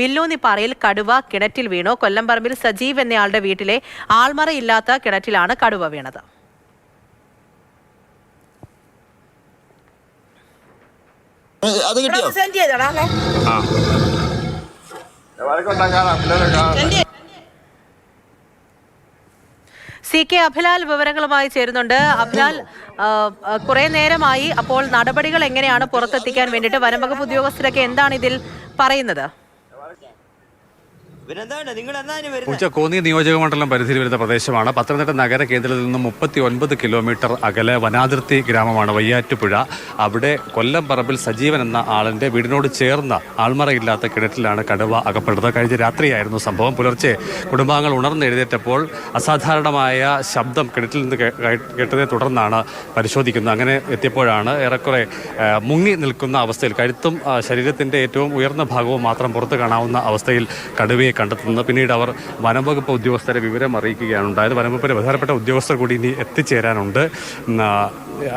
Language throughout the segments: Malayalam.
വില്ലൂന്നിപ്പാറയിൽ കടുവ കിണറ്റിൽ വീണു. കൊല്ലംപറമ്പിൽ സജീവ് എന്നയാളുടെ വീട്ടിലെ ആൾമറയില്ലാത്ത കിണറ്റിലാണ് കടുവ വീണത്. അത് കിട്ടിയോ? CK അഭിലാൽ വിവരങ്ങളുമായി ചേരുന്നുണ്ട്. അഭിലാൽ, കുറെ നേരമായി. അപ്പോൾ നടപടികൾ എങ്ങനെയാണ് പുറത്തെത്തിക്കാൻ വേണ്ടിയിട്ട് വനംവകുപ്പ് ഉദ്യോഗസ്ഥരൊക്കെ എന്താണ് ഇതിൽ പറയുന്നത്? കോന്നി നിയോജക മണ്ഡലം പരിധിയിൽ വരുന്ന പ്രദേശമാണ്. പത്തനംതിട്ട നഗര കേന്ദ്രത്തിൽ നിന്നും 39 കിലോമീറ്റർ അകലെ വനാതിർത്തി ഗ്രാമമാണ് വയ്യാറ്റുപുഴ. അവിടെ കൊല്ലംപറമ്പിൽ സജീവൻ എന്ന ആളിന്റെ വീടിനോട് ചേർന്ന ആൾമറയില്ലാത്ത കിണറ്റിലാണ് കടുവ അകപ്പെട്ടത്. കഴിഞ്ഞ രാത്രിയായിരുന്നു സംഭവം. പുലർച്ചെ കുടുംബാംഗങ്ങൾ ഉണർന്നെഴുന്നേറ്റപ്പോൾ അസാധാരണമായ ശബ്ദം കിണറ്റിൽ നിന്ന് കേട്ടതിനെ തുടർന്നാണ് പരിശോധിക്കുന്നത്. അങ്ങനെ എത്തിയപ്പോഴാണ് ഏറെക്കുറെ മുങ്ങി നിൽക്കുന്ന അവസ്ഥയിൽ, കഴുത്തും ശരീരത്തിന്റെ ഏറ്റവും ഉയർന്ന ഭാഗവും മാത്രം പുറത്ത് കാണാവുന്ന അവസ്ഥയിൽ കടുവയെ കണ്ടെത്തുന്നത്. പിന്നീട് അവർ വനംവകുപ്പ് ഉദ്യോഗസ്ഥരെ വിവരം അറിയിക്കുകയാണ് ഉണ്ടായത്. വനംവകുപ്പിലെ പ്രധാനപ്പെട്ട ഉദ്യോഗസ്ഥർ കൂടി ഇനി എത്തിച്ചേരാനുണ്ട്.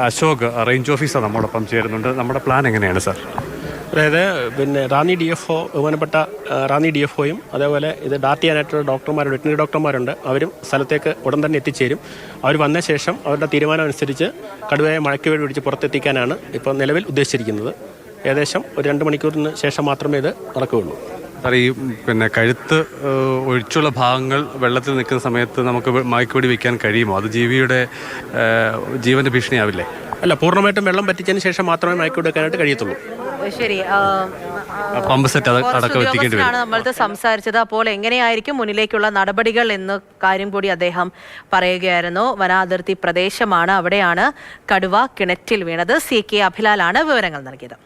അശോക്, റേഞ്ച് ഓഫീസർ, നമ്മോടൊപ്പം ചേരുന്നുണ്ട്. നമ്മുടെ പ്ലാൻ എങ്ങനെയാണ് സാർ? അതായത് റാന്നി DFO, ബഹുമാനപ്പെട്ട റാന്നി DFOയും അതേപോലെ ഇത് ഡാറ്റ് ചെയ്യാനായിട്ടുള്ള ഡോക്ടർമാരുണ്ട്, വെറ്റിനറി ഡോക്ടർമാരുണ്ട്. അവരും സ്ഥലത്തേക്ക് ഉടൻ തന്നെ എത്തിച്ചേരും. അവർ വന്ന ശേഷം അവരുടെ തീരുമാനം അനുസരിച്ച് കടുവയെ മഴയ്ക്ക് വേണ്ടി പിടിച്ച് പുറത്തെത്തിക്കാനാണ് ഇപ്പോൾ നിലവിൽ ഉദ്ദേശിച്ചിരിക്കുന്നത്. ഏകദേശം ഒരു 2 മണിക്കൂറിന് ശേഷം മാത്രമേ ഇത് നടക്കുകയുള്ളൂ. ഈ കഴുത്ത് ഒഴിച്ചുള്ള ഭാഗങ്ങൾ വെള്ളത്തിൽ നിൽക്കുന്ന സമയത്ത് നമുക്ക് മയക്കുവെടി വെക്കാൻ കഴിയുമോ? അത് ജീവന്റെ ഭീഷണിയാവില്ലേ? അല്ല, പൂർണ്ണമായിട്ടും വെള്ളം പറ്റിച്ചതിന് ശേഷം മാത്രമേ മയക്കുവെടി വെക്കാനായിട്ട് കഴിയത്തുള്ളൂ. ശരി, പമ്പ് സെറ്റ് അടക്കം എത്തിക്കേണ്ടി വരും. നമ്മൾക്ക് സംസാരിച്ചത്. അപ്പോൾ എങ്ങനെയായിരിക്കും മുന്നിലേക്കുള്ള നടപടികൾ എന്ന കാര്യം കൂടി അദ്ദേഹം പറയുകയായിരുന്നു. വനാതിർത്തി പ്രദേശമാണ്, അവിടെയാണ് കടുവ കിണറ്റിൽ വീണത്. CK അഭിലാലാണ് വിവരങ്ങൾ നൽകിയത്.